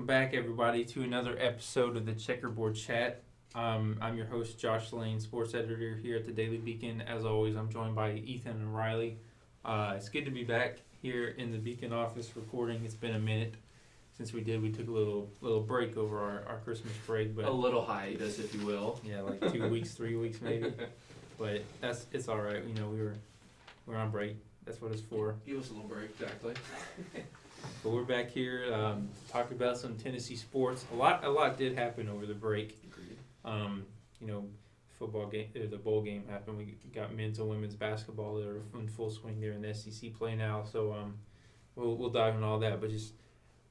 back, everybody, to another episode of the Checkerboard Chat. I'm your host, Josh Lane, sports editor here at the Daily Beacon. As always, I'm joined by Ethan and Riley. It's good to be back here in the Beacon office recording. It's been a minute since we took a little break over our Christmas break, but a little hiatus, if you will. Yeah, like 2 weeks, 3 weeks maybe. But it's all right. You know, we're on break. That's what it's for. Give us a little break, exactly. But we're back here to talk about some Tennessee sports. A lot did happen over the break. Agreed. Football game, the bowl game happened. We got men's and women's basketball that are in full swing there in the SEC play now. So we'll dive into all that. But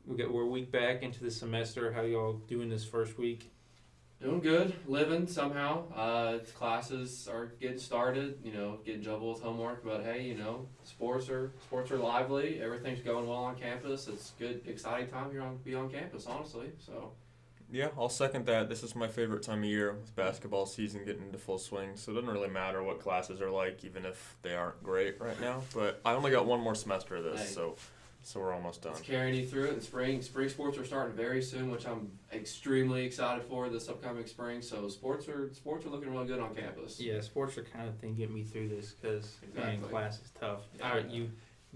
we're a week back into the semester. How y'all doing this first week? Doing good, living somehow. Classes are getting started. Getting trouble with homework. But hey, sports are lively. Everything's going well on campus. It's good, exciting time here be on campus, honestly. So. Yeah, I'll second that. This is my favorite time of year with basketball season getting into full swing. So it doesn't really matter what classes are like, even if they aren't great right now. But I only got one more semester of this, so we're almost done. It's carrying you through it. And spring sports are starting very soon, which I'm extremely excited for this upcoming spring. So sports are looking really good on campus. Yeah, sports are kind of thing getting me through this because class is tough. Yeah.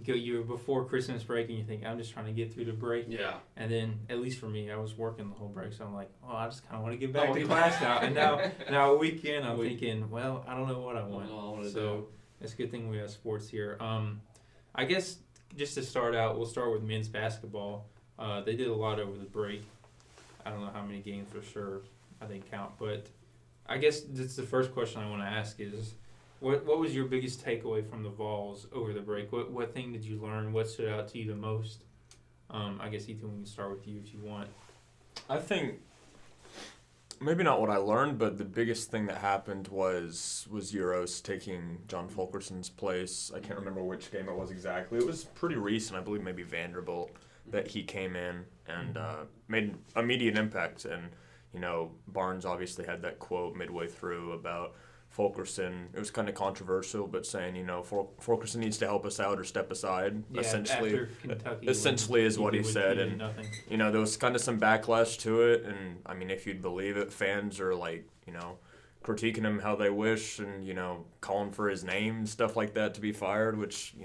You were before Christmas break and you think I'm just trying to get through the break. Yeah. And then at least for me, I was working the whole break, so I'm like, I just kind of want to get back to class now. And now a weekend, I'm thinking, well, I don't know what I want. So it's a good thing we have sports here. I guess. Just to start out, we'll start with men's basketball. They did a lot over the break. I don't know how many games for sure. I didn't count. But I guess that's the first question I want to ask is, what was your biggest takeaway from the Vols over the break? What thing did you learn? What stood out to you the most? I guess, Ethan, we can start with you if you want. I think maybe not what I learned, but the biggest thing that happened was Euros taking John Fulkerson's place. I can't remember which game it was exactly. It was pretty recent, I believe maybe Vanderbilt, that he came in and made an immediate impact. And, Barnes obviously had that quote midway through about Fulkerson. It was kind of controversial, but saying, Fulkerson needs to help us out or step aside. Yeah, essentially is what he said. And, there was kind of some backlash to it. And, I mean, if you'd believe it, fans are critiquing him how they wish and, calling for his name, stuff like that to be fired, which,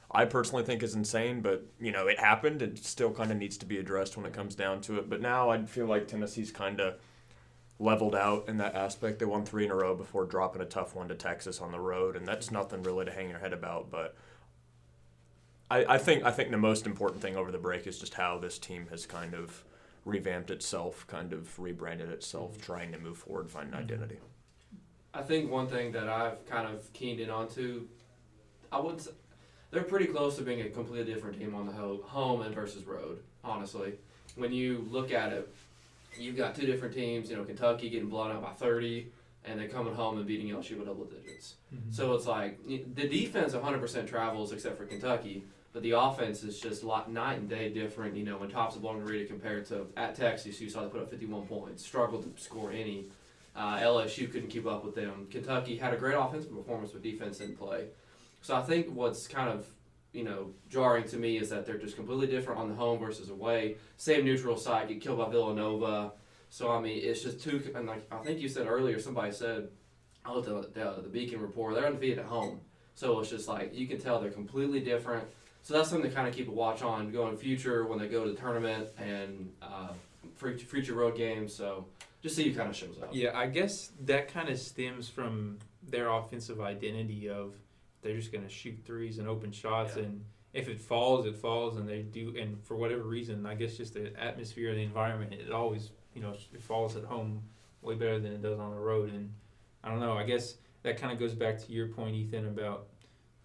I personally think is insane. But, it happened. It still kind of needs to be addressed when it comes down to it. But now I feel like Tennessee's kind of leveled out in that aspect. They won 3 in a row before dropping a tough one to Texas on the road, and that's nothing really to hang your head about. But I think the most important thing over the break is just how this team has kind of revamped itself, kind of rebranded itself, trying to move forward, find an identity. I think one thing that I've kind of keyed in onto, they're pretty close to being a completely different team on the home and versus road, honestly. When you look at it, you've got two different teams, Kentucky getting blown out by 30, and then coming home and beating LSU by double digits. Mm-hmm. So it's like the defense 100% travels except for Kentucky, but the offense is just night and day different. When Thompson Longarita compared to at Texas, you saw they put up 51 points, struggled to score any. LSU couldn't keep up with them. Kentucky had a great offensive performance, but defense didn't play. So I think what's kind of jarring to me is that they're just completely different on the home versus away. Same neutral site, get killed by Villanova. So, I mean, it's just too, and like I think you said earlier, somebody said, I looked at the Beacon report, they're undefeated at home. So it's just like, you can tell they're completely different. So that's something to kind of keep a watch on going future when they go to the tournament and future road games. So just see who kind of shows up. Yeah, I guess that kind of stems from their offensive identity of, they're just going to shoot threes and open shots, and if it falls, it falls, and they do. And for whatever reason, I guess just the atmosphere, the environment, it always, it falls at home way better than it does on the road. And I don't know. I guess that kind of goes back to your point, Ethan, about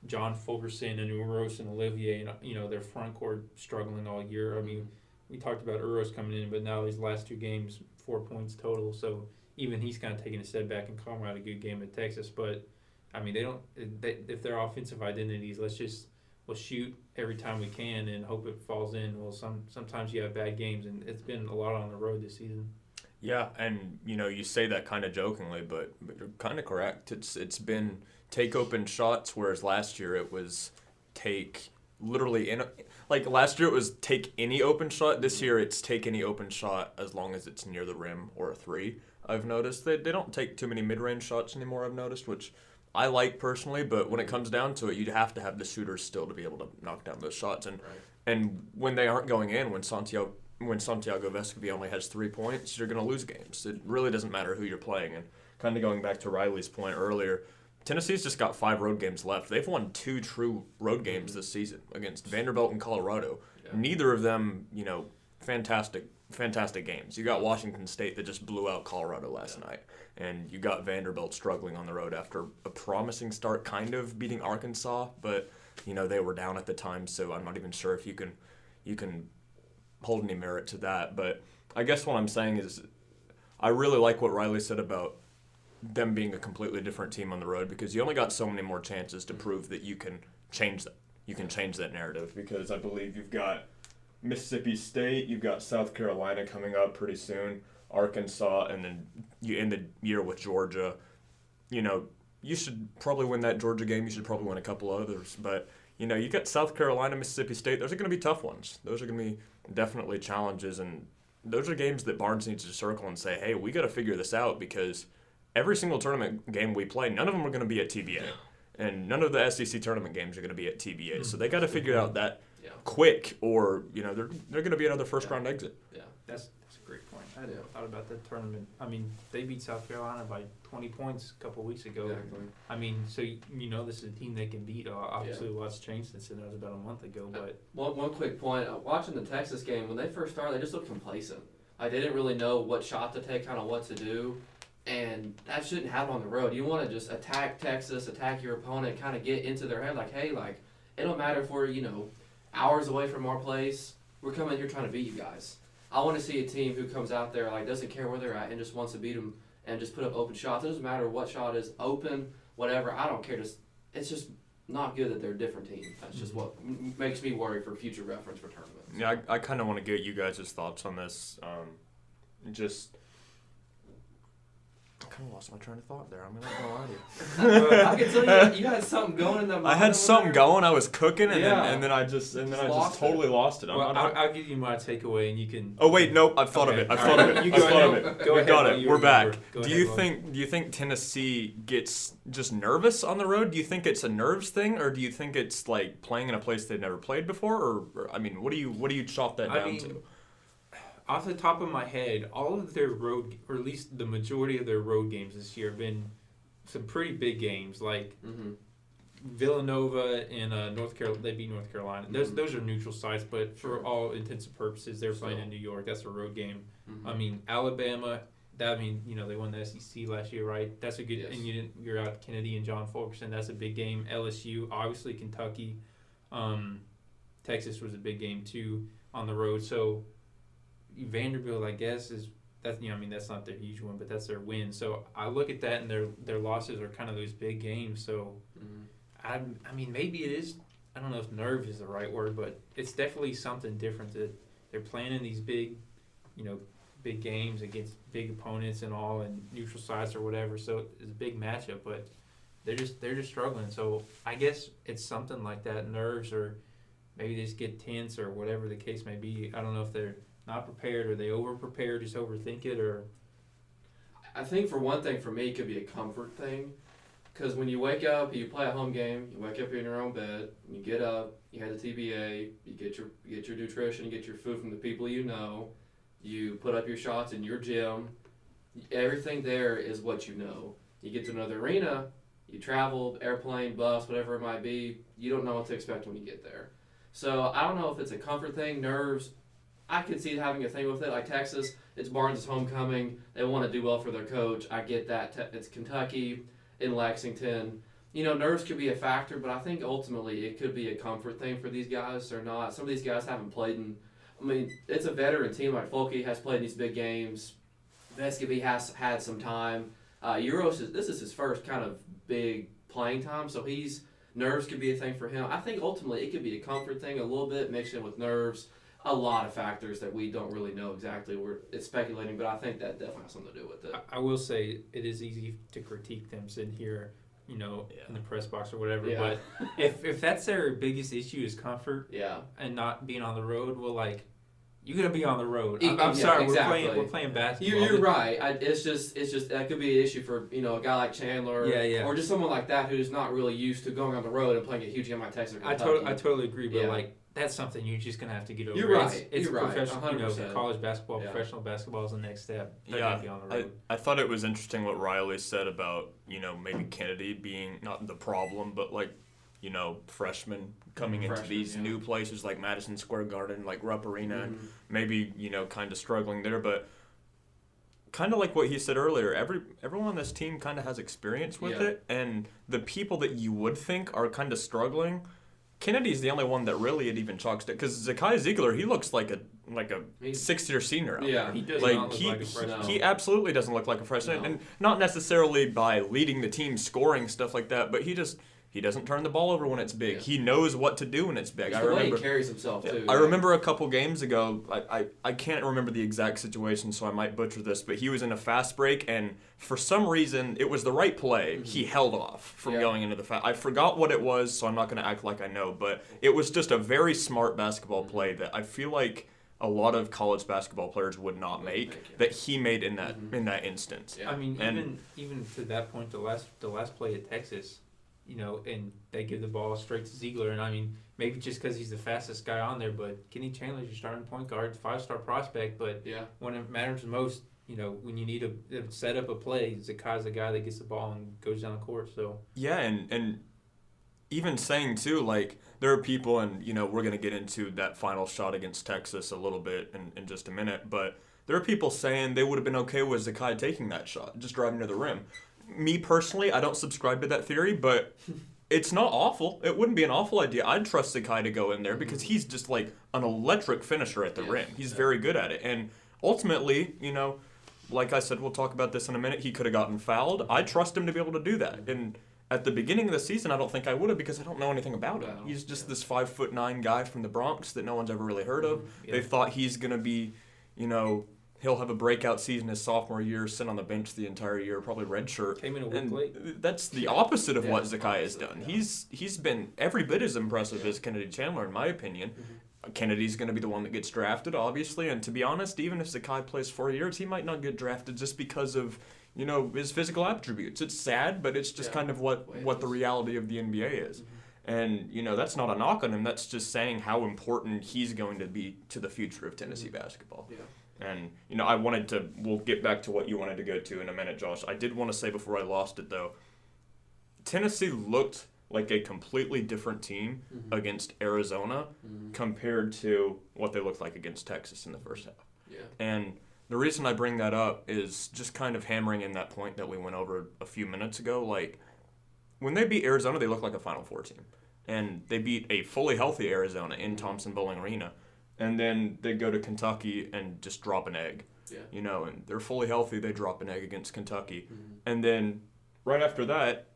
John Fulkerson and Uros and Olivier, and their front court struggling all year. I mean, we talked about Uros coming in, but now these last 2 games, 4 points total. So even he's kind of taking a step back, and Carmel had a good game at Texas, but. I mean, if their offensive identities, we'll shoot every time we can and hope it falls in. Well, sometimes you have bad games, and it's been a lot on the road this season. Yeah, and you say that kind of jokingly, but you're kind of correct. It's been take open shots, whereas last year it was take literally like last year it was take any open shot. This year it's take any open shot as long as it's near the rim or a three. I've noticed they don't take too many mid-range shots anymore. I've noticed, which I like personally, but when it comes down to it, you'd have to have the shooters still to be able to knock down those shots. And when they aren't going in, when Santiago Vescovi only has 3 points, you're going to lose games. It really doesn't matter who you're playing. And kind of going back to Riley's point earlier, Tennessee's just got 5 road games left. They've won 2 true road games this season against Vanderbilt and Colorado. Yeah. Neither of them, fantastic games. You got Washington State that just blew out Colorado last night, and you got Vanderbilt struggling on the road after a promising start, kind of beating Arkansas, but they were down at the time, so I'm not even sure if you can hold any merit to that. But I guess what I'm saying is I really like what Riley said about them being a completely different team on the road, because you only got so many more chances to prove that you can change that. You can change that narrative, because I believe you've got Mississippi State, you've got South Carolina coming up pretty soon, Arkansas, and then you end the year with Georgia. You should probably win that Georgia game. You should probably win a couple others. But, you got South Carolina, Mississippi State. Those are going to be tough ones. Those are going to be definitely challenges. And those are games that Barnes needs to circle and say, hey, we got to figure this out, because every single tournament game we play, none of them are going to be at TBA. And none of the SEC tournament games are going to be at TBA. So they got to figure out that quick, or, they're going to be another first-round exit. Yeah, that's a great point. I hadn't thought about the tournament. I mean, they beat South Carolina by 20 points a couple of weeks ago. Exactly. I mean, so this is a team they can beat. Obviously, a lot's changed since then. That was about a month ago. But one quick point: watching the Texas game, when they first started, they just looked complacent. Like they didn't really know what shot to take, kind of what to do, and that shouldn't happen on the road. You want to just attack Texas, attack your opponent, kind of get into their head, like, hey, like it don't matter if we're hours away from our place. We're coming here trying to beat you guys. I want to see a team who comes out there, like, doesn't care where they're at and just wants to beat them and just put up open shots. It doesn't matter what shot is open, whatever. I don't care. It's just not good that they're a different team. That's just what makes me worry for future reference for tournaments. Yeah, I kind of want to get you guys' thoughts on this. I kind of lost my train of thought there. I'm not going to lie to you. I can tell you had something going in that. I had something going. I was cooking, and then I just totally lost it. I'll give you my takeaway, and you can. Oh wait, nope. I've thought of it. I've thought of it. We got it. We're back. Do you think Tennessee gets just nervous on the road? Do you think it's a nerves thing, or do you think it's like playing in a place they've never played before? Or I mean, what do you chalk that down to? Off the top of my head, all of their road, or at least the majority of their road games this year, have been some pretty big games. Like Villanova and North Carolina, they beat North Carolina. Those are neutral sites, but for all intents and purposes, they're playing in New York. That's a road game. I mean, Alabama. They won the SEC last year, right? That's a good. Yes. And you're out Kennedy and John Fulkerson. That's a big game. LSU, obviously Kentucky, Texas was a big game too on the road. So Vanderbilt, I guess, that's not their huge one, but that's their win. So I look at that, and their losses are kind of those big games. So I mean, maybe it is. I don't know if nerve is the right word, but it's definitely something different that they're playing in these big games against big opponents and all, and neutral sites or whatever. So it's a big matchup, but they're just struggling. So I guess it's something like that, nerves, or maybe they just get tense or whatever the case may be. I don't know if they're not prepared, or they over-prepare, just overthink it, or... I think for one thing, for me, it could be a comfort thing. Because when you wake up, you play a home game, you wake up in your own bed, you get up, you have the TBA, you get your nutrition, you get your food from the people you know, you put up your shots in your gym. Everything there is what you know. You get to another arena, you travel, airplane, bus, whatever it might be, you don't know what to expect when you get there. So I don't know if it's a comfort thing, nerves. I could see having a thing with it. Like Texas, it's Barnes' homecoming. They want to do well for their coach. I get that. It's Kentucky, in Lexington. Nerves could be a factor, but I think ultimately it could be a comfort thing for these guys. They're not. Some of these guys haven't played it's a veteran team. Like Folke has played in these big games. Vescovi has had some time. This is his first kind of big playing time, so nerves could be a thing for him. I think ultimately it could be a comfort thing a little bit mixed in with nerves. A lot of factors that we don't really know exactly. It's speculating, but I think that definitely has something to do with it. I will say it is easy to critique them sitting here, in the press box or whatever. Yeah. But if that's their biggest issue is comfort, yeah, and not being on the road, well, like, you're gonna be on the road. I'm Yeah, sorry, exactly. we're playing basketball. You're right. It's just that could be an issue for a guy like Chandler, or just someone like that who's not really used to going on the road and playing a huge game like Texas or Kentucky. I totally agree, but like, that's something you're just gonna have to get over. You're right. It's you're right. professional. 100%. College basketball, professional basketball is the next step. They're gonna be on the road. I thought it was interesting what Riley said about maybe Kennedy being not the problem, but like freshmen coming into these new places like Madison Square Garden, like Rupp Arena, and maybe kind of struggling there, but. Kind of like what he said earlier, everyone on this team kind of has experience with it, and the people that you would think are kind of struggling, Kennedy's the only one that really it even chalks to, because Zakai Ziegler, he looks like a sixth-year senior. Yeah, he does not look like a freshman. He absolutely doesn't look like a freshman, and not necessarily by leading the team, scoring, stuff like that, but he doesn't turn the ball over when it's big. Yeah. He knows what to do when it's big. It's the way he carries himself, too. I remember a couple games ago, I can't remember the exact situation, so I might butcher this, but he was in a fast break, and for some reason, it was the right play. Mm-hmm. He held off from going into the fast. I forgot what it was, so I'm not going to act like I know, but it was just a very smart basketball play that I feel like a lot of college basketball players would not make that he made in that instance. Yeah. I mean, even to that point, the last play at Texas, and they give the ball straight to Ziegler, and I mean, maybe just because he's the fastest guy on there, but Kenny Chandler's your starting point guard, 5-star prospect, but when it matters the most, when you need to set up a play, Zakai's the guy that gets the ball and goes down the court. So and even saying too, like, there are people, and we're gonna get into that final shot against Texas a little bit in just a minute, but there are people saying they would have been okay with Zakai taking that shot, just driving to the rim. Me personally, I don't subscribe to that theory, but it's not awful. It wouldn't be an awful idea. I'd trust Zakai to go in there because he's just like an electric finisher at the rim. He's very good at it. And ultimately, like I said, we'll talk about this in a minute, he could have gotten fouled. I trust him to be able to do that. And at the beginning of the season, I don't think I would have because I don't know anything about him. He's just this 5'9" guy from the Bronx that no one's ever really heard of. They thought he's going to be, he'll have a breakout season his sophomore year, sit on the bench the entire year, probably redshirt. Came in a week late. That's the opposite of what Zakai has done. He's been every bit as impressive as Kennedy Chandler, in my opinion. Kennedy's going to be the one that gets drafted, obviously, and to be honest, even if Zakai plays 4 years, he might not get drafted just because of his physical attributes. It's sad, but it's just kind of what the reality of the NBA is. And, that's not a knock on him. That's just saying how important he's going to be to the future of Tennessee basketball. Yeah. And, we'll get back to what you wanted to go to in a minute, Josh. I did want to say before I lost it, though, Tennessee looked like a completely different team against Arizona compared to what they looked like against Texas in the first half. Yeah. And the reason I bring that up is just kind of hammering in that point that we went over a few minutes ago. Like, when they beat Arizona, they looked like a Final Four team. And they beat a fully healthy Arizona in Thompson-Boling Arena. And then they go to Kentucky and just drop an egg. Yeah. And they're fully healthy, they drop an egg against Kentucky. And then right after that,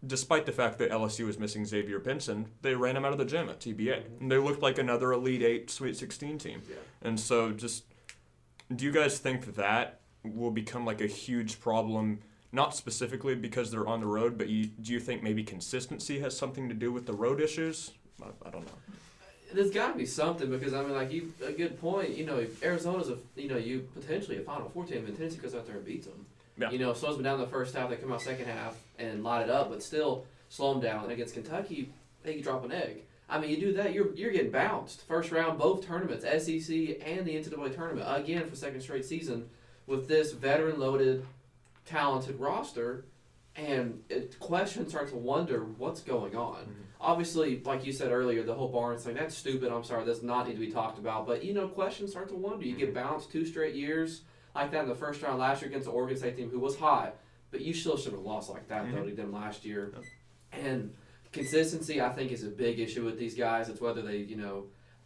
despite the fact that LSU was missing Xavier Pinson, they ran him out of the gym at TBA. And they looked like another Elite 8, Sweet 16 team. Yeah. And so do you guys think that will become like a huge problem, not specifically because they're on the road, but do you think maybe consistency has something to do with the road issues? I don't know. There's got to be something because, a good point. Arizona's you potentially a Final Four team, and Tennessee goes out there and beats them. Yeah. Slows them down in the first half. They come out second half and light it up, but still slow them down. And against Kentucky, they can drop an egg. You do that, you're getting bounced. First round, both tournaments, SEC and the NCAA tournament, again for second straight season with this veteran-loaded, talented roster. And questions start to wonder what's going on. Obviously, like you said earlier, the whole Barnes thing, that's stupid. I'm sorry, does not need to be talked about. But, questions start to wonder. You get bounced 2 straight years like that in the first round last year against the Oregon State team who was hot. But you still should have lost like that, though, to them last year. And consistency, I think, is a big issue with these guys. It's whether they,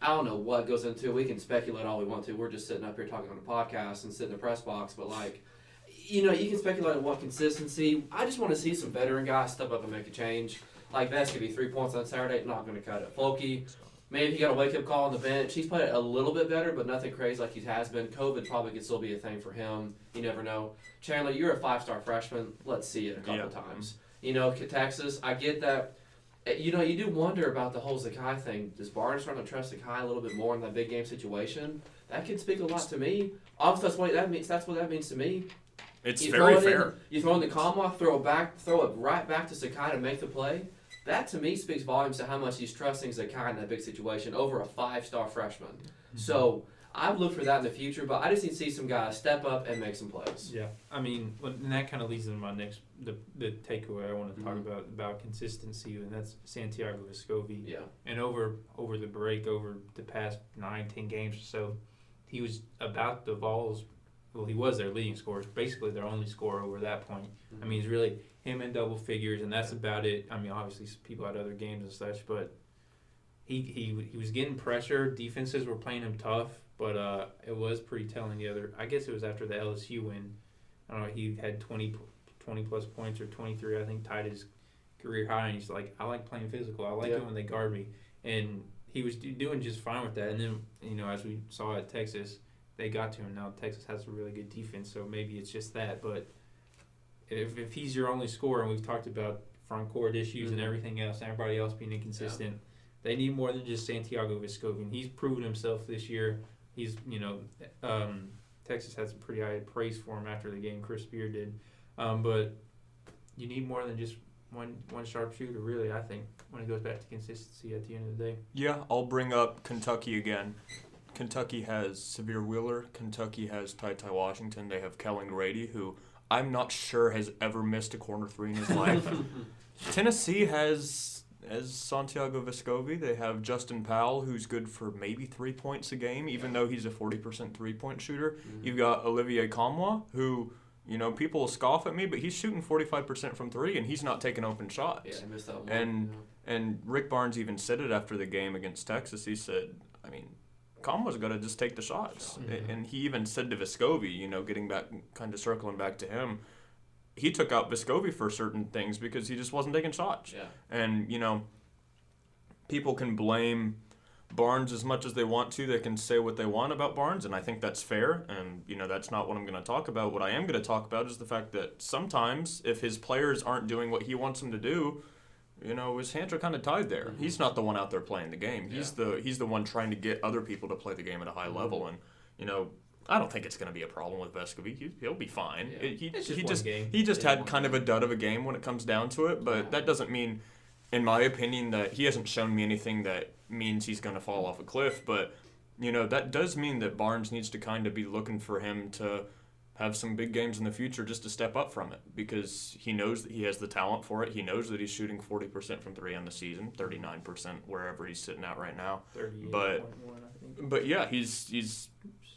I don't know what goes into it. We can speculate all we want to. We're just sitting up here talking on a podcast and sitting in the press box. But, you can speculate on what consistency. I just want to see some veteran guys step up and make a change. Like, that's going to be 3 points on Saturday. Not going to cut it. Floki, maybe he got a wake-up call on the bench. He's played a little bit better, but nothing crazy like he has been. COVID probably could still be a thing for him. You never know. Chandler, you're a 5-star freshman. Let's see it a couple times. Texas, I get that. You do wonder about the whole Zakai thing. Does Barnes starting to trust Zakai a little bit more in that big game situation? That could speak a lot to me. Obviously, that's what that means to me. It's very fair. You throw in the Kamwa, throw it right back to Zakai to make the play. That, to me, speaks volumes to how much he's trusting Zakai in that big situation over a 5-star freshman. Mm-hmm. So I would look for that in the future, but I just need to see some guys step up and make some plays. Yeah, I mean, and that kind of leads into my next the takeaway I want to talk about consistency, and that's Santiago Vescovi. Yeah. And over the break, over the past 9-10 games or so, he was about the Vols. Well, he was their leading scorer, basically their only scorer over that point. Mm-hmm. I mean, he's really him in double figures, and that's about it. I mean, obviously people had other games and such, but he was getting pressure. Defenses were playing him tough, but it was pretty telling. I guess it was after the LSU win. I don't know, he had 20 plus points or 23, I think, tied his career high, and he's like, I like playing physical. I like it when they guard me. And he was doing just fine with that. And then, as we saw at Texas, they got to him. Now Texas has a really good defense, so maybe it's just that. But if he's your only scorer, and we've talked about front court issues and everything else, and everybody else being inconsistent, they need more than just Santiago Vescovi. And he's proven himself this year. He's, Texas had some pretty high praise for him after the game. Chris Beard did. But you need more than just one sharpshooter, really, I think, when it goes back to consistency at the end of the day. Yeah, I'll bring up Kentucky again. Kentucky has Severe Wheeler. Kentucky has Ty Washington. They have Kellen Grady, who I'm not sure has ever missed a corner three in his life. Tennessee has Santiago Vescovi. They have Justin Powell, who's good for maybe 3 points a game, even though he's a 40% three-point shooter. Mm-hmm. You've got Olivier Kamwa, who, people will scoff at me, but he's shooting 45% from three, and he's not taking open shots. Yeah, I missed that one. And Rick Barnes even said it after the game against Texas. He said, Kamwa's got to just take the shots. Mm-hmm. And he even said to Vescovi, getting back, kind of circling back to him, he took out Vescovi for certain things because he just wasn't taking shots. Yeah. And, people can blame Barnes as much as they want to. They can say what they want about Barnes, and I think that's fair. And, that's not what I'm going to talk about. What I am going to talk about is the fact that sometimes if his players aren't doing what he wants them to do, his hands are kind of tied there. Mm-hmm. He's not the one out there playing the game. He's the one trying to get other people to play the game at a high level. And, I don't think it's going to be a problem with Vescovi. He'll be fine. Yeah. He just had kind of a dud of a game when it comes down to it, but that doesn't mean, in my opinion, that he hasn't shown me anything that means he's going to fall off a cliff. But, that does mean that Barnes needs to kind of be looking for him to have some big games in the future just to step up from it, because he knows that he has the talent for it. He knows that he's shooting 40% from three on the season, 39% wherever he's sitting at right now. 38.1, I think. But yeah, he's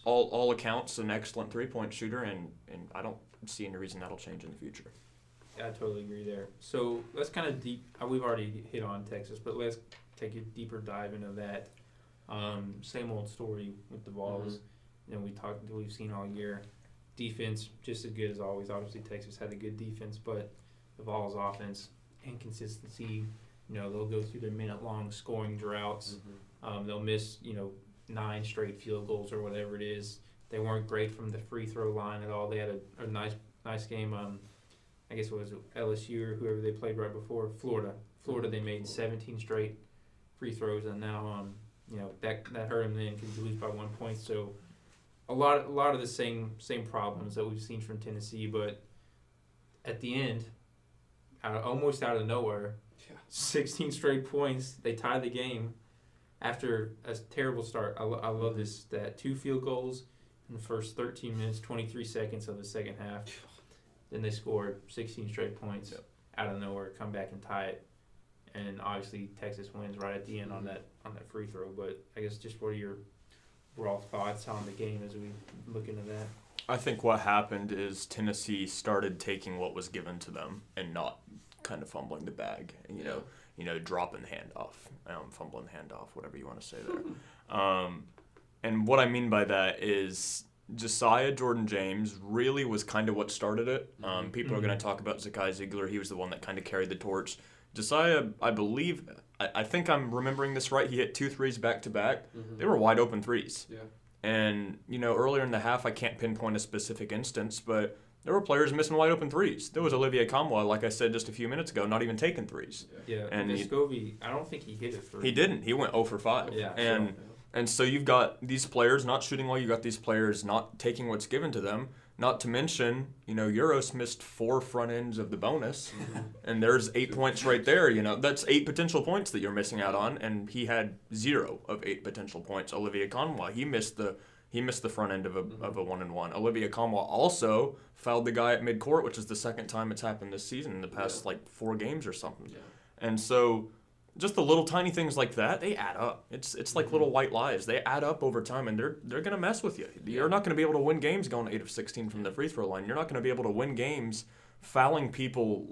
all accounts an excellent three-point shooter, and I don't see any reason that'll change in the future. Yeah, I totally agree there. So let's kind of we've already hit on Texas, but let's take a deeper dive into that. Same old story with the Vols. Mm-hmm. We've seen all year. Defense just as good as always. Obviously, Texas had a good defense, but the Vols' offense, inconsistency. They'll go through their minute-long scoring droughts. Mm-hmm. They'll miss 9 straight field goals or whatever it is. They weren't great from the free throw line at all. They had a nice game. I guess it was LSU or whoever they played right before. Florida, they made 17 straight free throws, and now that hurt them then because you lose by 1 point. So a lot of the same problems that we've seen from Tennessee, but at the end, almost out of nowhere, 16 straight points. They tied the game after a terrible start. I love this stat. 2 field goals in the first 13 minutes, 23 seconds of the second half. Then they scored 16 straight points out of nowhere, come back and tie it. And obviously Texas wins right at the end on that free throw. But I guess just what are your overall thoughts on the game as we look into that? I think what happened is Tennessee started taking what was given to them and not kind of fumbling the bag. Dropping the handoff, fumbling the handoff, whatever you want to say there. And what I mean by that is Josiah Jordan-James really was kind of what started it. People are going to talk about Zakai Ziegler. He was the one that kind of carried the torch. Josiah, I believe, I think I'm remembering this right, he hit 2 threes back-to-back. Mm-hmm. They were wide-open threes. Yeah. And, earlier in the half, I can't pinpoint a specific instance, but there were players missing wide open threes. There was Olivier Kamwa, like I said just a few minutes ago, not even taking threes. Yeah, and Vescovi, I don't think he hit a three. He didn't. He went 0 for 5. Yeah, And so you've got these players not shooting well. You've got these players not taking what's given to them. Not to mention, Euros missed 4 front ends of the bonus, and there's 8 points right there. That's 8 potential points that you're missing out on, and he had 0 of 8 potential points. Olivier Kamwa, he missed the front end of a 1-and-1. Olivier Kamwa also fouled the guy at midcourt, which is the second time it's happened this season in the past 4 games or something. Yeah. And so just the little tiny things like that, they add up. It's like little white lies. They add up over time, and they're going to mess with you. You're not going to be able to win games going 8 of 16 from the free throw line. You're not going to be able to win games fouling people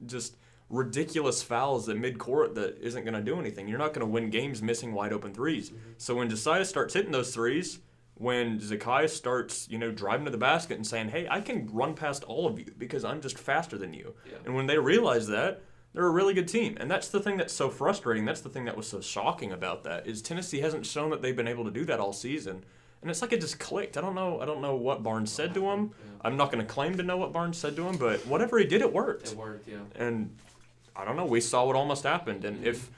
just ridiculous fouls at midcourt that isn't going to do anything. You're not going to win games missing wide open threes. Mm-hmm. So when Josiah starts hitting those threes, when Zacchaeus starts, driving to the basket and saying, hey, I can run past all of you because I'm just faster than you. Yeah. And when they realize that, they're a really good team. And that's the thing that's so frustrating. That's the thing that was so shocking about that is Tennessee hasn't shown that they've been able to do that all season. And it's like it just clicked. I don't know what Barnes said to him. Yeah. I'm not going to claim to know what Barnes said to him, but whatever he did, it worked. It worked, yeah. And I don't know. We saw what almost happened. And if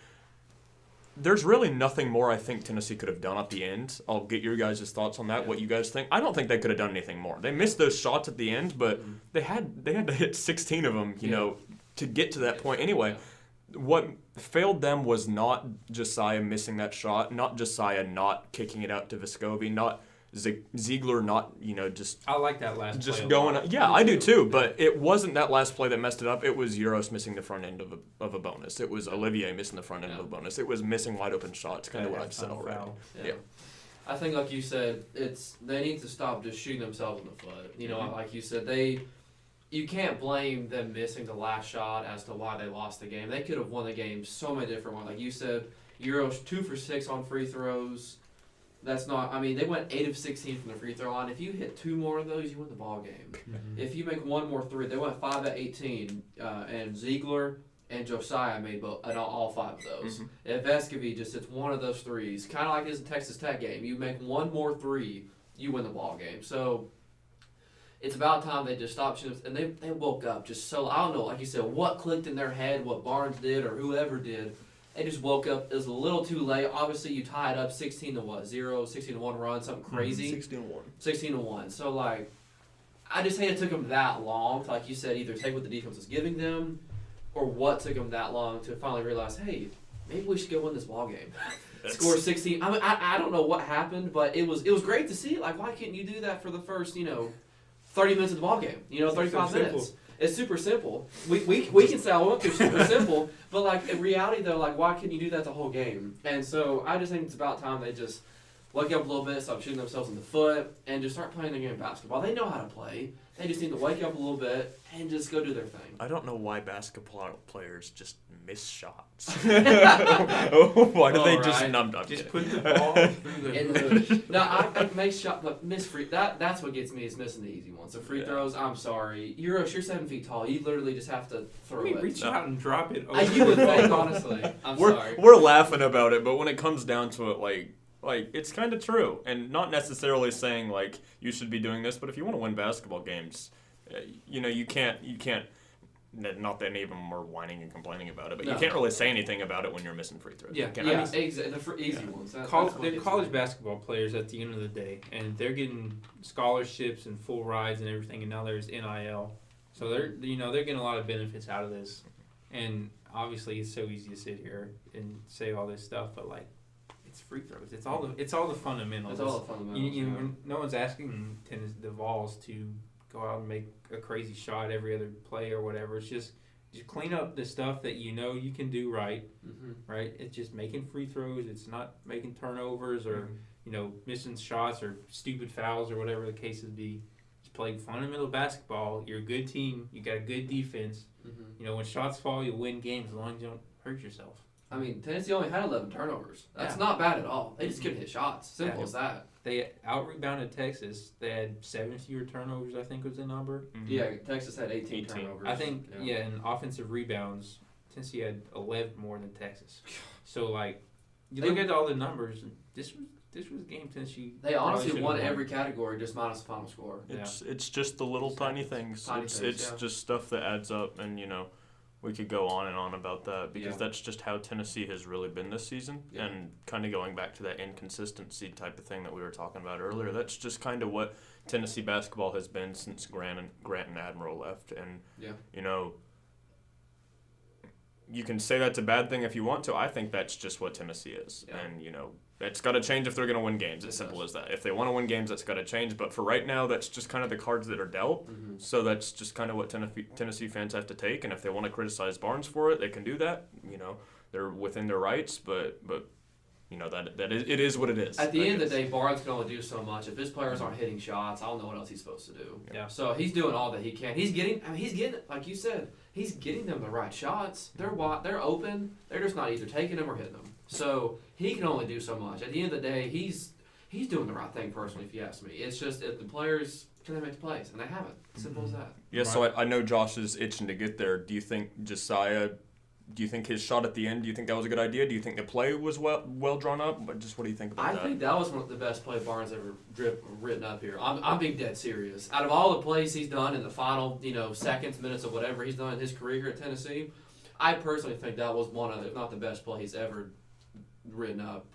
there's really nothing more I think Tennessee could have done at the end. I'll get your guys' thoughts on that, what you guys think. I don't think they could have done anything more. They missed those shots at the end, but they had to hit 16 of them, to get to that point anyway. Yeah. What failed them was not Josiah missing that shot, not Josiah not kicking it out to Vescovi, not Ziegler not, just... I like that last just play going... Yeah, I do too, but it wasn't that last play that messed it up. It was Euros missing the front end of a bonus. It was Olivier missing the front end of a bonus. It was missing wide open shots, kind of what I've said already. Yeah. I think, like you said, they need to stop just shooting themselves in the foot. Like you said, you can't blame them missing the last shot as to why they lost the game. They could have won the game so many different ways. Like you said, Euros 2 for 6 on free throws. That's not. I mean, they went 8 of 16 from the free throw line. If you hit 2 more of those, you win the ball game. Mm-hmm. If you make 1 more 3, they went 5 of 18, and Ziegler and Josiah made all 5 of those. Mm-hmm. If Vescovi just hits 1 of those threes, kind of like his Texas Tech game, you make 1 more 3, you win the ball game. So it's about time they just stopped shooting. And they woke up just so, I don't know, like you said, what clicked in their head, what Barnes did or whoever did. They just woke up. It was a little too late. Obviously, you tied up 16-1 run, something crazy. 16-1. 16-1. So, I just hate it took them that long to, like you said, either take what the defense was giving them or what took them that long to finally realize, hey, maybe we should go win this ball game. Score 16. I mean, I don't know what happened, but it was great to see. Like, why couldn't you do that for the first, 30 minutes of the ball game? 35 minutes. It's super simple. We can say, well, it's super simple, but in reality though, why couldn't you do that the whole game? And so I just think it's about time they just wake up a little bit, stop shooting themselves in the foot, and just start playing the game of basketball. They know how to play. They just need to wake up a little bit and just go do their thing. I don't know why basketball players just miss shots. Why do they just just put the ball through the No, I make shot, but miss free. That's what gets me is missing the easy ones. So free throws, I'm sorry. You're 7 feet tall. You literally just have to throw it. Reach out and drop it. You would think, honestly. Sorry. We're laughing about it, but when it comes down to it, it's kind of true, and not necessarily saying you should be doing this, but if you want to win basketball games, you can't. Not that any of them are whining and complaining about it, but you can't really say anything about it when you're missing free throws. Yeah, exactly. The easy ones. They're college basketball players at the end of the day, and they're getting scholarships and full rides and everything, and now there's NIL, so they're getting a lot of benefits out of this, and obviously it's so easy to sit here and say all this stuff, but it's free throws. It's all the fundamentals. It's all the fundamentals. No one's asking the Vols to go out and make a crazy shot every other play or whatever. It's just clean up the stuff that you can do right. Mm-hmm. Right? It's just making free throws. It's not making turnovers or missing shots or stupid fouls or whatever the case would be. Just play fundamental basketball. You're a good team. You got a good defense. Mm-hmm. When shots fall, you win games as long as you don't hurt yourself. I mean, Tennessee only had 11 turnovers. That's not bad at all. They just couldn't hit shots. Simple as that. They out-rebounded Texas. They had 7 fewer turnovers, I think was the number. Mm-hmm. Yeah, Texas had 18 turnovers. I think, in offensive rebounds, Tennessee had 11 more than Texas. So, you look at all the numbers, this was this was a game Tennessee. They honestly won every category, just minus the final score. It's just the little tiny things. It's just stuff that adds up, and we could go on and on about that because that's just how Tennessee has really been this season. Yeah. And kind of going back to that inconsistency type of thing that we were talking about earlier, that's just kind of what Tennessee basketball has been since Grant and Admiral left. And you can say that's a bad thing if you want to. I think that's just what Tennessee is. Yeah. And, it's got to change if they're going to win games. It's simple as that. If they want to win games, that's got to change. But for right now, that's just kind of the cards that are dealt. Mm-hmm. So that's just kind of what Tennessee fans have to take. And if they want to criticize Barnes for it, they can do that. They're within their rights. But it is what it is. At the end of the day, Barnes can only do so much. If his players aren't hitting shots, I don't know what else he's supposed to do. Yeah. So he's doing all that he can. He's getting, like you said, he's getting them the right shots. They're open. They're just not either taking them or hitting them. So he can only do so much. At the end of the day, he's doing the right thing personally, if you ask me. It's just if the players can they make the plays, and they haven't. Simple as that. Yeah. Right. So I know Josh is itching to get there. Do you think Josiah? Do you think his shot at the end, do you think that was a good idea? Do you think the play was well drawn up? But just what do you think about that? I think that was one of the best play Barnes ever written up here. I'm being dead serious. Out of all the plays he's done in the final, seconds, minutes of whatever he's done in his career here at Tennessee, I personally think that was one of, if not the best play he's ever written up.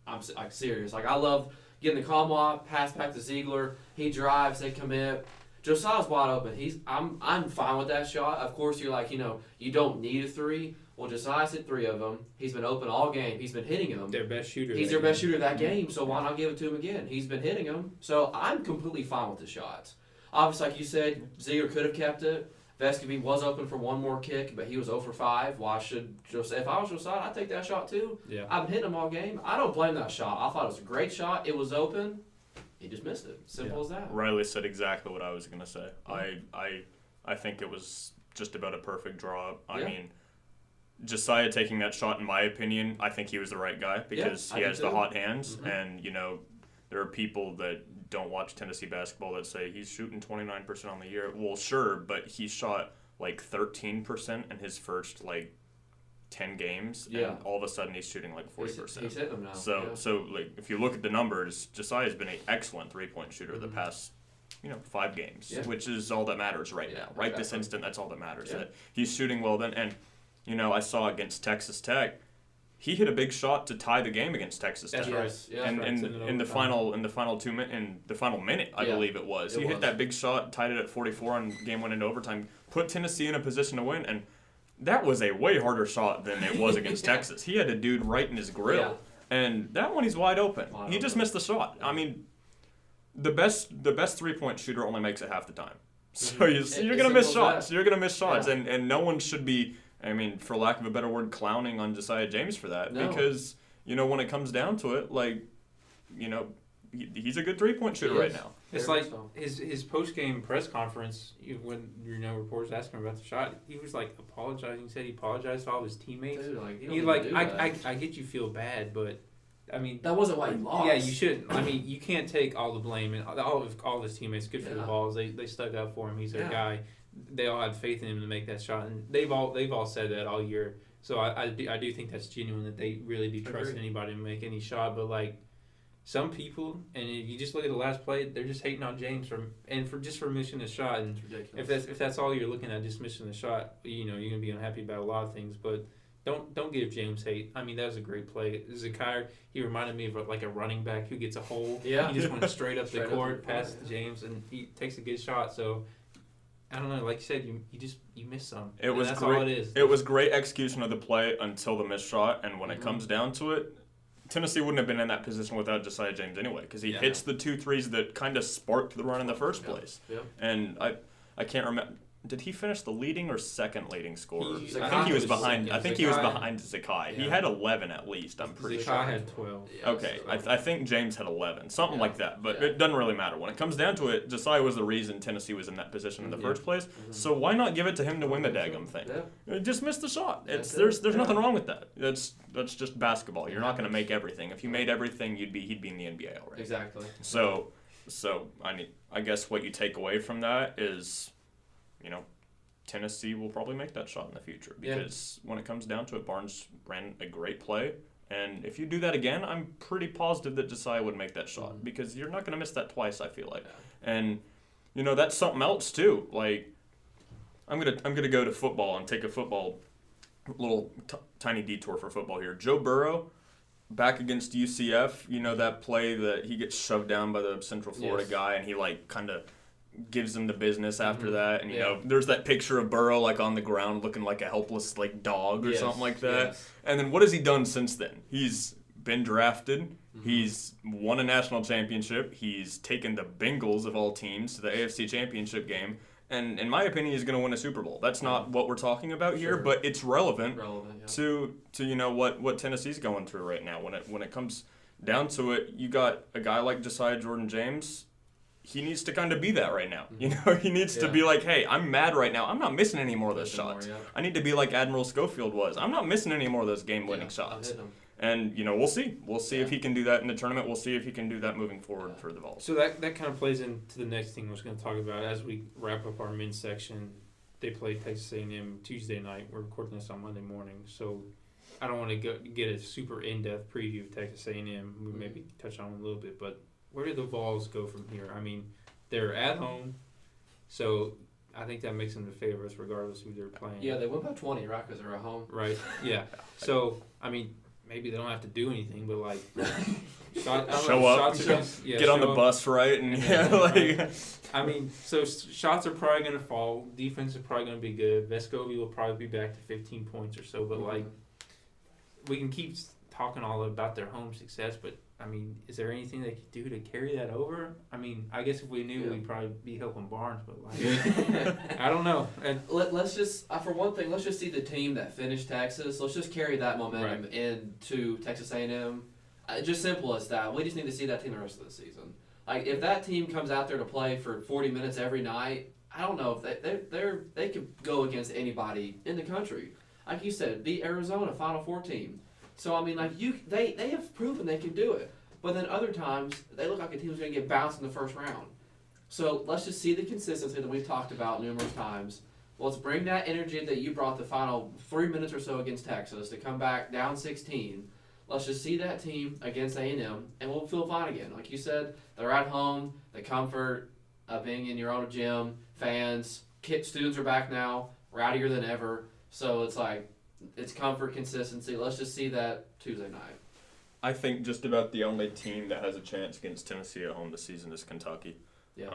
I'm serious. I love getting the Kamwa, pass back to Ziegler. He drives, they commit. Josiah's wide open. I'm fine with that shot. Of course, you're like, you don't need a three. Well, Josiah's hit 3 of them. He's been open all game. He's been hitting them. Their best shooter. He's their best shooter that game, so why not give it to him again? He's been hitting them. So I'm completely fine with the shots. Obviously, like you said, Ziegler could have kept it. Vescovy was open for one more kick, but he was 0 for 5. Why should Josiah? If I was Josiah, I'd take that shot too. Yeah. I've been hitting him all game. I don't blame that shot. I thought it was a great shot. It was open. He just missed it. Simple as that. Riley said exactly what I was going to say. I think it was just about a perfect draw. I mean, Josiah taking that shot, in my opinion, I think he was the right guy because he has the hot hands. Mm-hmm. And, there are people that don't watch Tennessee basketball that say he's shooting 29% on the year. Well, sure, but he shot like 13% in his first 10 games, and all of a sudden he's shooting 40%. He's hitting them now. So if you look at the numbers, Josiah's been an excellent 3-point shooter the past 5 games, which is all that matters right now. Right this instant, that's all that matters. That he's shooting well then, and I saw against Texas Tech, he hit a big shot to tie the game against Texas Tech. That's right. Yeah, and in the final minute, I believe it was. He hit that big shot, tied it at 44, and game went into overtime. Put Tennessee in a position to win, and that was a way harder shot than it was against Texas. He had a dude right in his grill, and that one he's wide open. He just missed the shot. I mean, the best 3-point shooter only makes it half the time. So you're gonna miss shots. You're gonna miss shots, and no one should be. I mean, for lack of a better word, clowning on Josiah James for that because when it comes down to it, he's a good 3-point shooter right now. It's like his post-game press conference when reporters asked him about the shot. He was apologizing. He said he apologized to all of his teammates. Dude, I get you feel bad, but I mean that wasn't why he lost. Yeah, you shouldn't. I mean, you can't take all the blame and all of his teammates. Good for the Vols. They stuck up for him. He's their guy. They all had faith in him to make that shot, and they've all said that all year. So I do think that's genuine that they really do trust anybody to make any shot. But some people, and if you just look at the last play, they're just hating on James for missing a shot. And if that's all you're looking at, just missing the shot, you're gonna be unhappy about a lot of things. But don't give James hate. I mean, that was a great play. Zakier, he reminded me of a running back who gets a hole. Yeah. He just went straight up the court, past James, and he takes a good shot. So. I don't know. Like you said, you missed some. It was that's great. All it is. It was great execution of the play until the missed shot, and when it comes down to it, Tennessee wouldn't have been in that position without Josiah James anyway, because he hits the 2 threes that kind of sparked the run in the first place. Yeah. And I can't remember. Did he finish the leading or second leading scorer? I think he was behind. I think he was behind Zakier. Yeah. He had 11 at least. I'm pretty sure. Zakier had 12. Yeah, okay, so I think James had 11, something like that. But it doesn't really matter. When it comes down to it, Josiah was the reason Tennessee was in that position in the first place. Mm-hmm. So why not give it to him to win the daggum thing? Yeah. Just miss the shot. There's nothing wrong with that. That's just basketball. You're not going to make everything. If you made everything, he'd be in the NBA already. Exactly. So I guess what you take away from that is, Tennessee will probably make that shot in the future because when it comes down to it, Barnes ran a great play. And if you do that again, I'm pretty positive that Josiah would make that shot because you're not going to miss that twice, I feel like. Yeah. And, that's something else too. Like, I'm gonna go to football and take a little tiny detour for football here. Joe Burrow, back against UCF, that play that he gets shoved down by the Central Florida guy and he, like, kind of gives him the business after that. And, there's that picture of Burrow, like, on the ground looking like a helpless, like, dog or something like that. Yes. And then what has he done since then? He's been drafted. Mm-hmm. He's won a national championship. He's taken the Bengals, of all teams, to the AFC Championship game. And in my opinion, he's going to win a Super Bowl. That's not what we're talking about here, but it's relevant to what Tennessee's going through right now. When it comes down to it, you got a guy like Josiah Jordan-James. He needs to kind of be that right now. He needs to be like, hey, I'm mad right now. I'm not missing any more of those shots. I need to be like Admiral Schofield was. I'm not missing any more of those game-winning shots. And, we'll see. We'll see if he can do that in the tournament. We'll see if he can do that moving forward for the Vols. So that kind of plays into the next thing I was going to talk about as we wrap up our men's section. They played Texas A&M Tuesday night. We're recording this on Monday morning. So I don't want to get a super in-depth preview of Texas A&M. We maybe touch on it a little bit. But where do the Vols go from here? I mean, they're at home. So I think that makes them the favorites regardless of who they're playing. Yeah, they win by 20, right, because they're at home. Right, yeah. So, I mean, maybe they don't have to do anything, but like show up, get on the bus, right? And I mean, so shots are probably going to fall. Defense is probably going to be good. Vescovi will probably be back to 15 points or so. But like, we can keep talking all about their home success, but I mean, is there anything they could do to carry that over? I mean, I guess if we knew, we'd probably be helping Barnes, but like, I don't know. And let's just, for one thing, let's just see the team that finished Texas. Let's just carry that momentum into Texas A&M. Just simple as that. We just need to see that team the rest of the season. Like, if that team comes out there to play for 40 minutes every night, I don't know if they could go against anybody in the country. Like you said, beat Arizona, Final Four team. So, I mean, like, they have proven they can do it. But then other times, they look like a team who's going to get bounced in the first round. So, let's just see the consistency that we've talked about numerous times. Let's bring that energy that you brought the final 3 minutes or so against Texas to come back down 16. Let's just see that team against A&M, and we'll feel fine again. Like you said, they're at home, the comfort of being in your own gym, fans, students are back now, rowdier than ever. So, it's like, it's comfort, consistency. Let's just see that Tuesday night. I think just about the only team that has a chance against Tennessee at home this season is Kentucky. Yeah.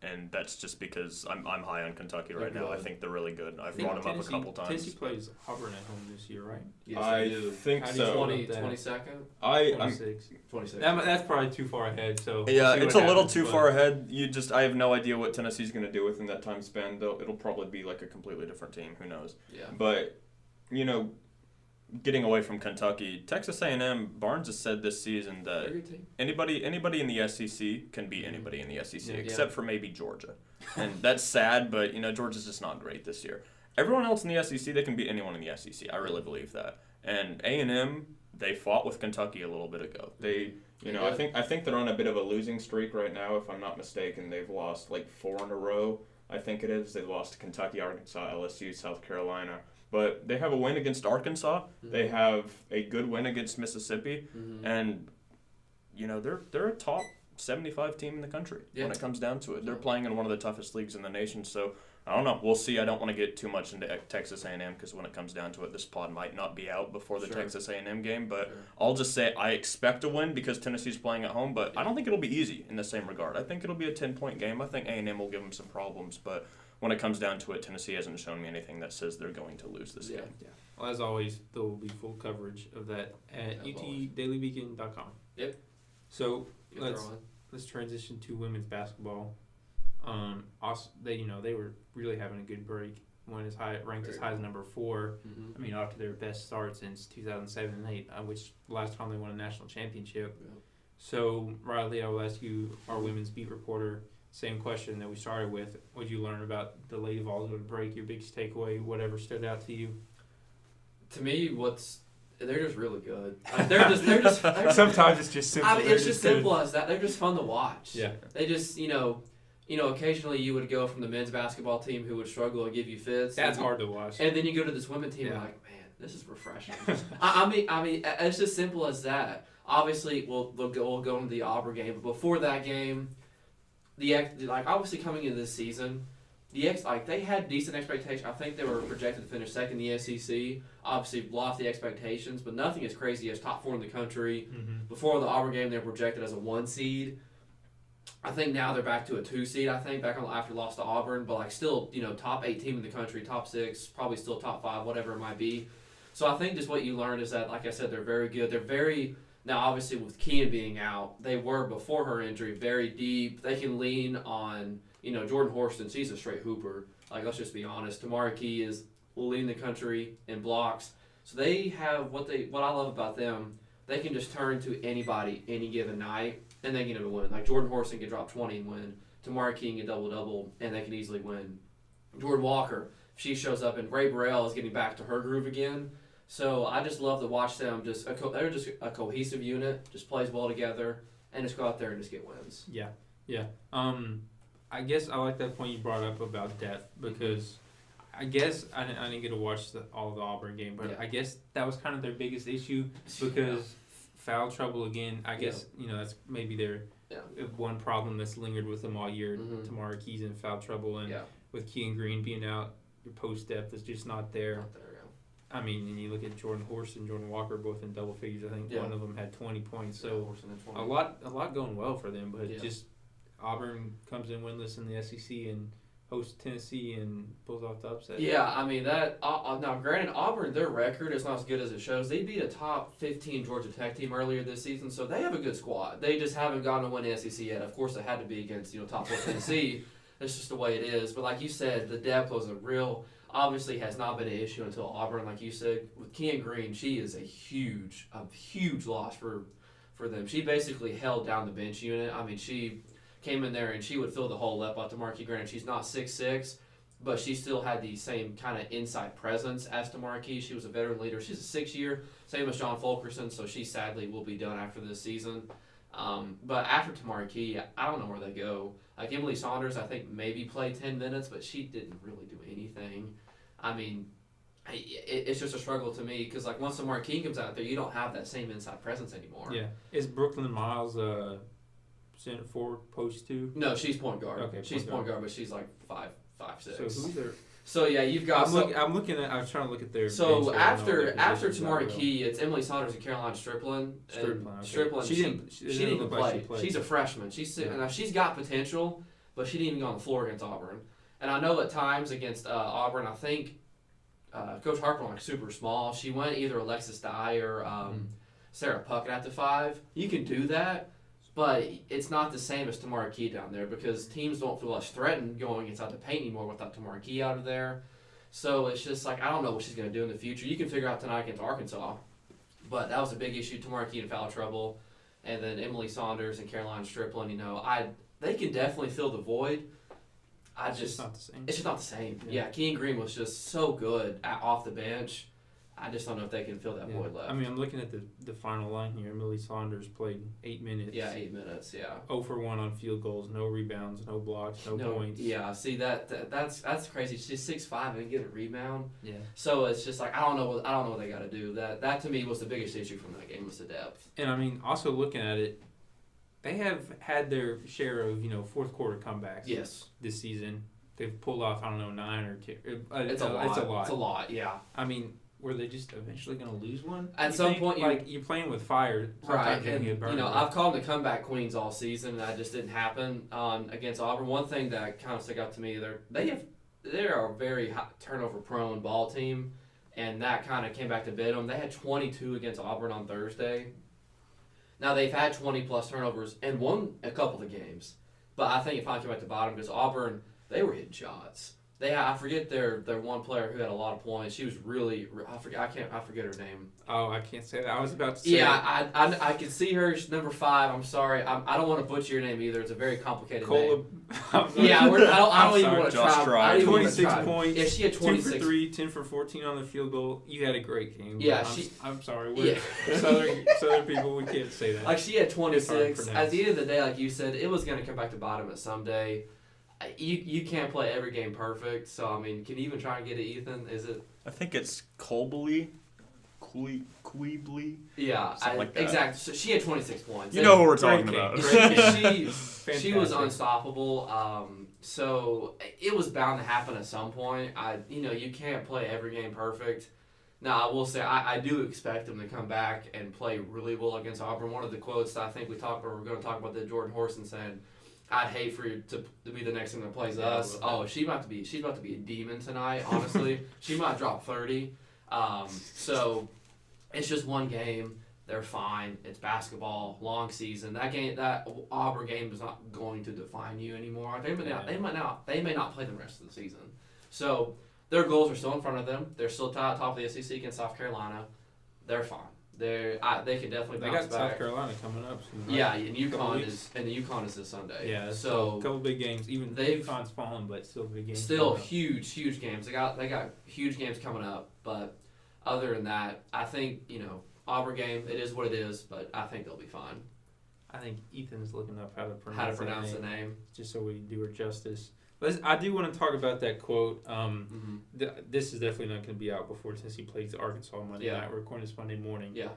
And that's just because I'm high on Kentucky right now. I think they're really good. I've brought them up a couple times. Tennessee plays Auburn at home this year, right? Yes, I think so. 22nd? 26. 26. That's probably too far ahead. So yeah, it's a little too far ahead. I have no idea what Tennessee's going to do within that time span. It'll probably be like a completely different team. Who knows? Yeah. But getting away from Kentucky, Texas A&M, Barnes has said this season that anybody in the SEC can beat anybody in the SEC except for maybe Georgia. And that's sad, but Georgia's just not great this year. Everyone else in the SEC, they can beat anyone in the SEC. I really believe that. And A&M, they fought with Kentucky a little bit ago. They, I think they're on a bit of a losing streak right now, if I'm not mistaken. They've lost like 4 in a row, I think it is. They lost to Kentucky, Arkansas, LSU, South Carolina. But they have a win against Arkansas. Mm-hmm. They have a good win against Mississippi. Mm-hmm. And, they're a top 75 team in the country when it comes down to it. They're playing in one of the toughest leagues in the nation. So, I don't know. We'll see. I don't want to get too much into Texas A&M because when it comes down to it, this pod might not be out before the Texas A&M game. But I'll just say I expect a win because Tennessee's playing at home. But I don't think it'll be easy in the same regard. I think it'll be a 10-point game. I think A&M will give them some problems. But when it comes down to it, Tennessee hasn't shown me anything that says they're going to lose this game. Yeah. Well, as always, there will be full coverage of that at utdailybeacon.com. Yep. So let's transition to women's basketball. Also, they were really having a good break. Ranked as high as number 4. Mm-hmm. I mean, after their best start since 2007 and 8, which last time they won a national championship. Yeah. So, Riley, I will ask you, our women's beat reporter, same question that we started with. What did you learn about the Lady Vols over the break? Your biggest takeaway, whatever stood out to you? To me, they're just really good. They're just sometimes it's just simple. I mean, it's just simple as that. They're just fun to watch. Yeah. They just, occasionally you would go from the men's basketball team who would struggle and give you fits. That's hard to watch. And then you go to this women's team and like, man, this is refreshing. I mean, it's as simple as that. Obviously, we'll go into the Auburn game, but before that game, obviously coming into this season, they had decent expectations. I think they were projected to finish second in the SEC. Obviously, lofty expectations, but nothing as crazy as top 4 in the country. Mm-hmm. Before the Auburn game, they were projected as a 1 seed. I think now they're back to a 2 seed. I think after loss to Auburn, but still, top 8 team in the country, top 6, probably still top 5, whatever it might be. So I think just what you learned is that, like I said, they're very good. They're very now obviously with Kean being out, they were before her injury very deep. They can lean on Jordan Horston. She's a straight hooper. Let's just be honest. Tamara Key is leading the country in blocks. So they have what I love about them. They can just turn to anybody any given night, and they get a win. Jordan Horston can drop 20 and win. Tamara Key can get double-double, and they can easily win. Jordan Walker, if she shows up, and Ray Burrell is getting back to her groove again. So I just love to watch them. They're just a cohesive unit, just plays well together, and just go out there and just get wins. Yeah. I guess I like that point you brought up about depth because I guess I didn't get to watch all of the Auburn game, but I guess that was kind of their biggest issue because foul trouble again. I guess that's maybe their one problem that's lingered with them all year. Mm-hmm. Tamara Key's in foul trouble, and with Kean Green being out, your post depth is just not there. I mean, and you look at Jordan Horston and Jordan Walker, both in double figures. I think one of them had 20 points. So a lot going well for them, but just Auburn comes in winless in the SEC and hosts Tennessee and pulls off the upset. Yeah, I mean that. Now, granted, Auburn, their record is not as good as it shows. They beat a top 15 Georgia Tech team earlier this season, so they have a good squad. They just haven't gotten to win the SEC yet. Of course, it had to be against top 4 Tennessee. That's just the way it is. But like you said, the depth was obviously has not been an issue until Auburn, like you said. With Kean Green, she is a huge loss for them. She basically held down the bench unit. I mean, she came in there and she would fill the hole left by Tamara Key. Granted, she's not 6'6", but she still had the same kind of inside presence as Tamara Key. She was a veteran leader. She's a 6-year, same as John Fulkerson, so she sadly will be done after this season. But after Tamara Key, I don't know where they go. Emily Saunders, I think maybe played 10 minutes, but she didn't really do anything. I mean, it's just a struggle to me because once Tamara Key comes out there, you don't have that same inside presence anymore. Yeah. Is Brooklyn Miles center forward, post 2? No, she's point guard. Okay, she's point guard, but she's 5'6". So who's their? So yeah, you've got. I'm looking at. I was trying to look at their. So after Tamara Key, it's Emily Saunders and Caroline Strickland. Strickland. She didn't even play. She's a freshman. Now she's got potential, but she didn't even go on the floor against Auburn. And I know at times against Auburn, I think Coach Harper went super small. She went either Alexis Dye or Sarah Puckett at the 5. You can do that. But it's not the same as Tamara Key down there because teams don't feel as threatened going inside the paint anymore without Tamara Key out of there. So it's just I don't know what she's going to do in the future. You can figure out tonight against Arkansas. But that was a big issue. Tamara Key in foul trouble. And then Emily Saunders and Caroline Strickland, they can definitely fill the void. It's just not the same. It's just not the same. Yeah, Kean Green was just so good off the bench. I just don't know if they can fill that void left. I mean, I'm looking at the final line here. Emily Saunders played 8 minutes. Yeah, 8 minutes, 0 for 1 on field goals, no rebounds, no blocks, no points. Yeah, see, that's crazy. She's 6'5" and didn't get a rebound. Yeah. So it's just I don't know what they got to do. That to me was the biggest issue from that game was the depth. And I mean, also looking at it, they have had their share of fourth quarter comebacks. Yes. This season, they've pulled off 9 or 10. It's a lot. It's a lot. Yeah. I mean. Were they just eventually going to lose one? At some point, you're playing with fire. Right, and I've called them the comeback queens all season, and that just didn't happen against Auburn. One thing that kind of stuck out to me, they're a very high, turnover-prone ball team, and that kind of came back to bite them. They had 22 against Auburn on Thursday. Now they've had 20-plus turnovers and won a couple of the games, but I think it finally came back to bottom because Auburn they were hitting shots. I forget their one player who had a lot of points. She was really I forget her name. Oh, I can't say that. I was about to say. Yeah, I can see her. She's number 5. I'm sorry. I don't want to butcher your name either. It's a very complicated name. Yeah, I don't even want to try. 26 points. Yeah, she had 26. 2 for 3, 10 for 14 on the field goal. You had a great game. Yeah, I'm sorry. We're Southern people. We can't say that. She had 26. At the end of the day, like you said, it was going to come back to bottom at some day. You can't play every game perfect, so I mean, can you even try and get it, Ethan? Is it? I think it's Colbely. Queebly. Yeah, exactly. So she had 26 points. You know who we're talking about. She was unstoppable. So it was bound to happen at some point. You can't play every game perfect. Now, I will say I do expect them to come back and play really well against Auburn. One of the quotes that I think we're going to talk about that Jordan Horston said, "I'd hate for you to be the next team that plays us." Oh, she's about to be a demon tonight. Honestly, she might drop 30. So it's just one game. They're fine. It's basketball, long season. That Auburn game is not going to define you anymore. They may not play the rest of the season. So their goals are still in front of them. They're still top of the SEC against South Carolina. They're fine. They can definitely bounce back. They got South Carolina coming up soon, right? Yeah, and UConn is this Sunday. Yeah, so a couple big games. Even UConn's fallen, but still big games. Still huge games. They got huge games coming up. But other than that, I think Auburn game, it is what it is. But I think they'll be fine. I think Ethan's looking up how to pronounce the name, just so we do her justice. I do want to talk about that quote. This is definitely not going to be out before Tennessee plays Arkansas Monday night. We're recording this Monday morning. Yeah.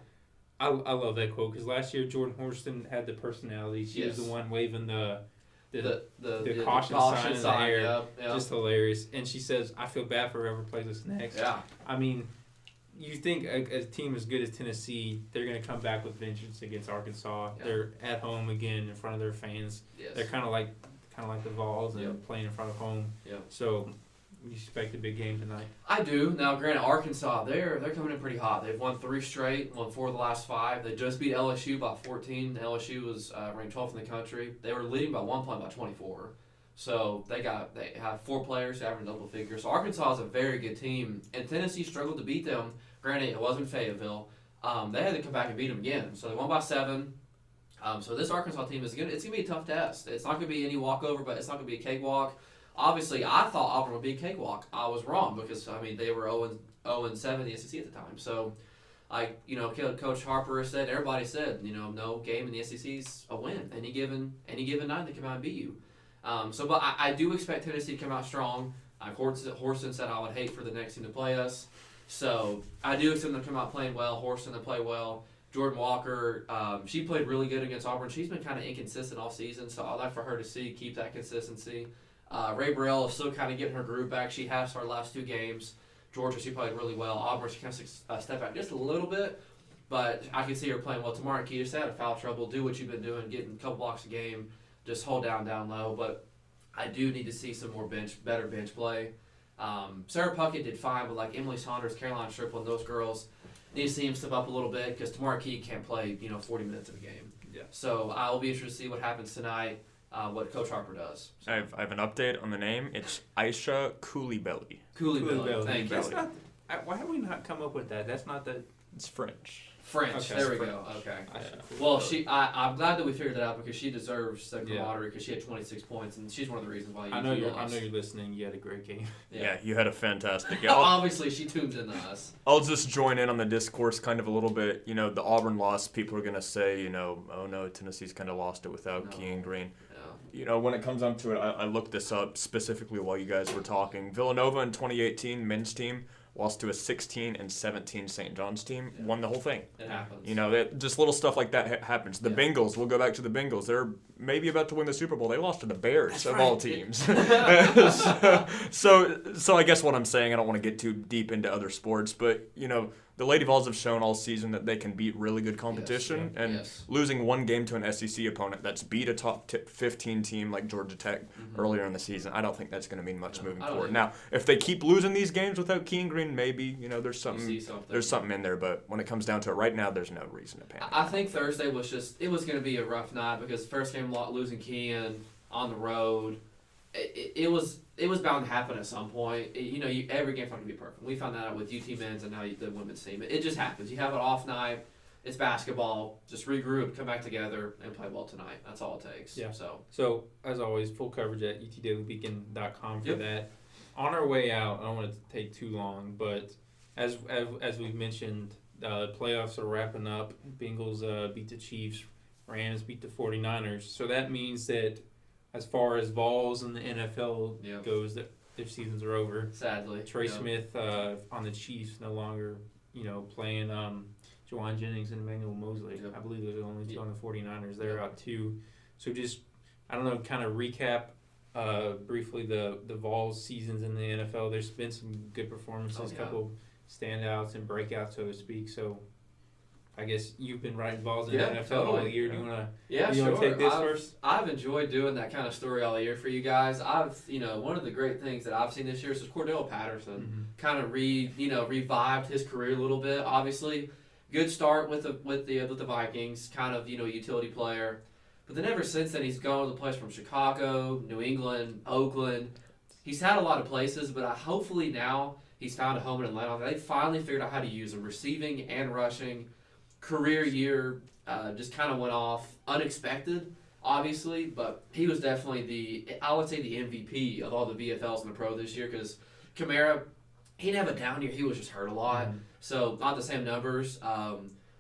I love that quote because last year Jordan Horston had the personality. She was the one waving the caution sign in the air. Yep. Just hilarious. And she says, "I feel bad for whoever plays us next." Yeah. I mean, you think a team as good as Tennessee, they're going to come back with vengeance against Arkansas. Yeah. They're at home again in front of their fans. Yes. They're kind of like the Vols and playing in front of home. Yep. So you expect a big game tonight? I do. Now, granted, Arkansas, they're coming in pretty hot. They've won 3 straight, won 4 of the last 5. They just beat LSU by 14. LSU was ranked 12th in the country. They were leading by 1 point by 24. So they have 4 players averaging double figures. So Arkansas is a very good team, and Tennessee struggled to beat them. Granted, it wasn't Fayetteville. They had to come back and beat them again. So they won by 7. So this Arkansas team it's gonna be a tough test. It's not gonna be any walkover, but it's not gonna be a cakewalk. Obviously, I thought Auburn would be a cakewalk. I was wrong because they were 0-7 in the SEC at the time. So, Coach Harper said, everybody said, no game in the SEC is a win. Any given night they come out and beat you. But I do expect Tennessee to come out strong. Horston said I would hate for the next team to play us. So I do expect them to come out playing well. Horston to play well. Jordan Walker, she played really good against Auburn. She's been kind of inconsistent all season, so I'd like for her to keep that consistency. Ray Burrell is still kind of getting her groove back. She has her last 2 games. Georgia, she played really well. Auburn, she kind of stepped back just a little bit, but I can see her playing well tomorrow. Key just out of foul trouble. Do what you've been doing, getting a couple blocks a game. Just hold down low. But I do need to see some more better bench play. Sarah Puckett did fine, but Emily Saunders, Caroline Strickland, those girls need to see him step up a little bit because Tamara Key can't play 40 minutes of a game. Yeah. So I'll be interested to see what happens tonight. What Coach Harper does. So. I have an update on the name. It's Aisha Coulibaly. Coulibaly. Thank you. Why have we not come up with that? That's not the. It's French. Okay. There we go. Okay. Well, I'm glad that we figured that out because she deserves the camaraderie because she had 26 points and she's one of the reasons why. I know you're listening. You had a great game. Yeah, you had a fantastic game. Obviously, she tunes into us. I'll just join in on the discourse kind of a little bit. The Auburn loss. People are gonna say, oh no, Tennessee's kind of lost it without Kean Green. When it comes down to it, I looked this up specifically while you guys were talking. Villanova in 2018, men's team, lost to a 16-17 St. John's team, won the whole thing. It happens. Just little stuff like that happens. The Bengals, we'll go back to the Bengals. They're maybe about to win the Super Bowl. They lost to the Bears all teams. So I guess what I'm saying, I don't want to get too deep into other sports, but, the Lady Vols have shown all season that they can beat really good competition, losing one game to an SEC opponent that's beat a top 15 team like Georgia Tech earlier in the season, I don't think that's going to mean much moving forward. Now, if they keep losing these games without Kean Green, maybe there's something in there. But when it comes down to it, right now there's no reason to panic. I think Thursday was going to be a rough night because first game losing Kean on the road. It was bound to happen at some point. Every game's not going to be perfect. We found that out with UT men's and now the women's team. It just happens. You have an off night. It's basketball. Just regroup, come back together, and play well tonight. That's all it takes. Yeah. So as always, full coverage at utdailybeacon.com for that. On our way out, I don't want it to take too long, but as we've mentioned, the playoffs are wrapping up. Bengals beat the Chiefs. Rams beat the 49ers. So that means that as far as Vols and the NFL goes, that their seasons are over. Sadly. Trey Smith on the Chiefs no longer, playing Juwan Jennings and Emmanuel Mosley. Yep. I believe those are the only two on the 49ers. They're out too. So just, I don't know, kind of recap briefly the Vols seasons in the NFL. There's been some good performances, couple standouts and breakouts, so to speak. So I guess you've been writing Vols in the NFL all year. Do you want to take this first? I've enjoyed doing that kind of story all year for you guys. One of the great things that I've seen this year is Cordell Patterson kind of revived his career a little bit. Obviously, good start with the Vikings, kind of utility player. But then ever since then, he's gone to the place from Chicago, New England, Oakland. He's had a lot of places, but hopefully now he's found a home in Atlanta. They finally figured out how to use him, receiving and rushing. Career year just kind of went off unexpected, obviously, but he was definitely the MVP of all the VFLs in the pro this year because Kamara, he didn't have a down year. He was just hurt a lot. So not the same numbers.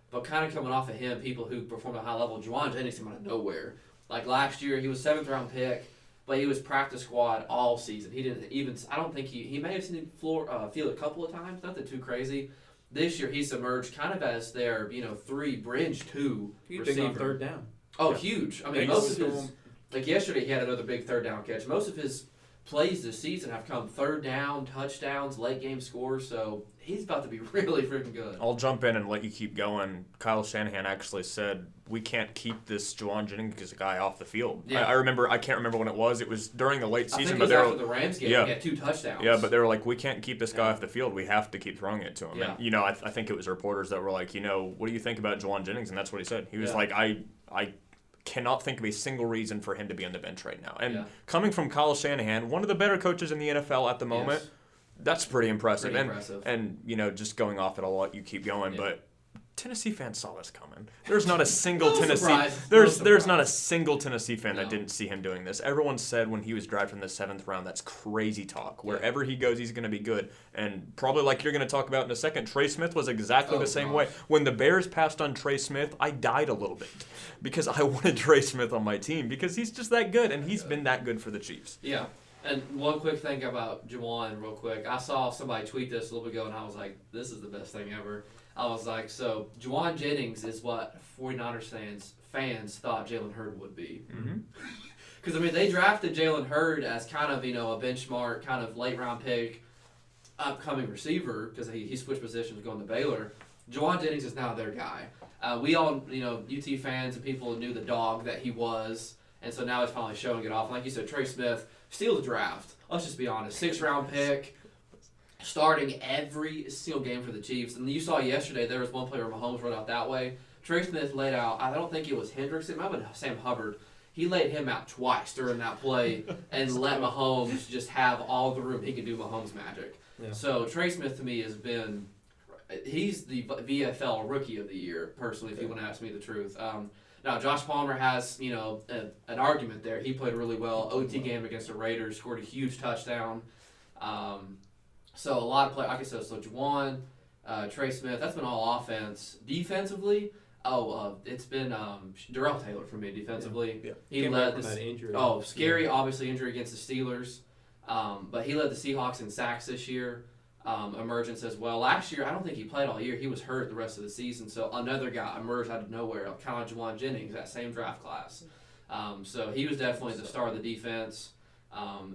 But kind of coming off of him, people who performed at a high level, Juwan Jennings came out of nowhere. Like last year, he was 7th round pick, but he was practice squad all season. He didn't even, I don't think he may have seen the field a couple of times, nothing too crazy. This year, he's emerged kind of as their, 3 bridge 2 receiver. On third down. Oh, huge. I mean, most of his, like yesterday, he had another big third down catch. Most of his plays this season have come third down, touchdowns, late game scores, so he's about to be really freaking good. I'll jump in and let you keep going. Kyle Shanahan actually said, we can't keep this Juwan Jennings guy off the field. Yeah. I can't remember when it was. It was during the late season. I think it was after the Rams game. He had 2 touchdowns. Yeah, but they were like, we can't keep this guy off the field. We have to keep throwing it to him. Yeah. And, I think it was reporters that were like, what do you think about Juwan Jennings? And that's what he said. He was like, I cannot think of a single reason for him to be on the bench right now. And coming from Kyle Shanahan, one of the better coaches in the NFL at the moment, that's pretty impressive. And just going off it, I'll let you keep going, but Tennessee fans saw this coming. There's not a single there's not a single Tennessee fan that didn't see him doing this. Everyone said when he was drafted in the 7th round, that's crazy talk. Wherever he goes, he's going to be good. And probably like you're going to talk about in a second, Trey Smith was exactly the same way. When the Bears passed on Trey Smith, I died a little bit because I wanted Trey Smith on my team because he's just that good, and he's been that good for the Chiefs. Yeah. And one quick thing about Juwan real quick. I saw somebody tweet this a little bit ago, and I was like, this is the best thing ever. I was like, so Juwan Jennings is what 49ers fans thought Jalen Hurd would be. Because, they drafted Jalen Hurd as kind of, a benchmark, kind of late-round pick, upcoming receiver, because he switched positions going to Baylor. Juwan Jennings is now their guy. We all, UT fans and people knew the dog that he was, and so now he's finally showing it off. And like you said, Trey Smith, steal the draft. Let's just be honest. 6th-round pick. Starting every single game for the Chiefs. And you saw yesterday there was one player Mahomes rode out that way. Trey Smith laid out, I don't think it was Hendricks, it might have been Sam Hubbard. He laid him out twice during that play and let Mahomes just have all the room he could do Mahomes magic. Yeah. So Trey Smith to me he's the VFL Rookie of the Year, personally, if you want to ask me the truth. Now, Josh Palmer has, an argument there. He played really well. OT game against the Raiders, scored a huge touchdown. So a lot of players, like I said, so Juwan, Trey Smith, that's been all offense. Defensively, it's been Darrell Taylor for me defensively. Yeah. He led that injury. Scary, obviously injury against the Steelers. But he led the Seahawks in sacks this year. Emergence as well. Last year, I don't think he played all year. He was hurt the rest of the season. So another guy emerged out of nowhere, kind of Juwan Jennings, that same draft class. So he was definitely the star of the defense.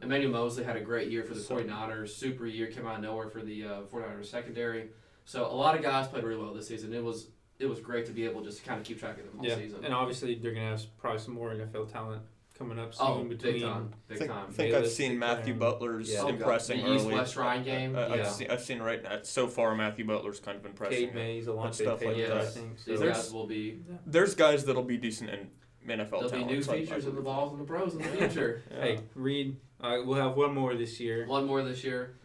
Emmanuel Mosley had a great year for the 49ers, super year, came out of nowhere for the 49ers secondary. So a lot of guys played really well this season. It was great to be able to just kind of keep track of them all season. And obviously they're going to have probably some more NFL talent coming up soon. Big time. I think I've seen Matthew Butler's impressing early. The East-West Ryan game. I've seen right now. So far Matthew Butler's kind of impressing. Cade Mays, Alontae Payton, I think. So these guys will be... There's guys that'll be decent in NFL talent. There'll be new features in the Vols and the pros in the future. Hey, Reed, we'll have one more this year.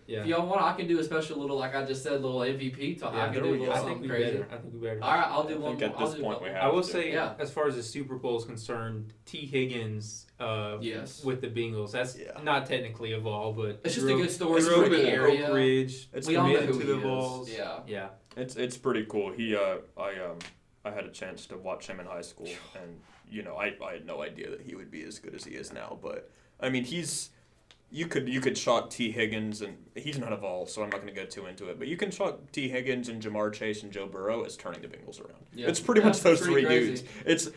Yeah. If y'all want, I can do a special little, like I just said, little MVP talk. I can do a little something crazy. I think we better. All right, I'll do one more. At this point we have I will say, as far as the Super Bowl is concerned, T. Higgins with the Bengals. That's not technically a Vol, but it's just a good story for the area. Oak Ridge. We all know who to the Vols. Yeah. It's pretty cool. I had a chance to watch him in high school, and I had no idea that he would be as good as he is now. But I mean, he's you could chalk T. Higgins, and he's not a Vol, so I'm not going to go too into it, but you can chalk T. Higgins and Jamar Chase and Joe Burrow as turning the Bengals around. Yeah. It's pretty much those three dudes. It's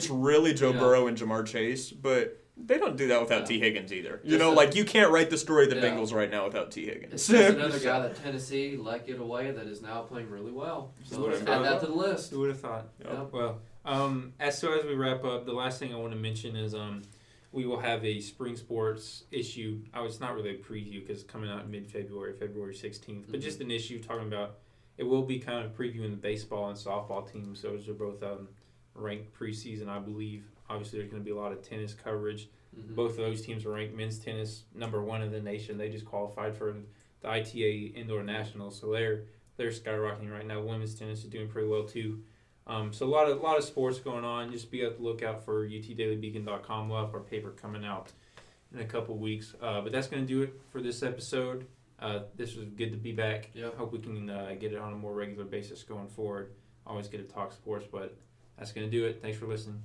really Joe Burrow and Jamar Chase, but they don't do that without T. Higgins either. You know, like, you can't write the story of the Bengals right now without T. Higgins. It's just another guy that Tennessee let get away that is now playing really well. So let's add that to the list. Who would have thought? Yep. Well, as we wrap up, the last thing I want to mention is we will have a spring sports issue. It's not really a preview because it's coming out in mid-February, February 16th, but just an issue talking about, it will be kind of previewing the baseball and softball teams. So those are both ranked preseason, I believe. Obviously, there's going to be a lot of tennis coverage. Mm-hmm. Both of those teams are ranked men's tennis #1 in the nation. They just qualified for the ITA Indoor Nationals, so they're skyrocketing right now. Women's tennis is doing pretty well too. So a lot of sports going on. Just be on the lookout for utdailybeacon.com. We'll have our paper coming out in a couple weeks. But that's going to do it for this episode. This was good to be back. Yep. Hope we can get it on a more regular basis going forward. Always get to talk sports, but that's going to do it. Thanks for listening.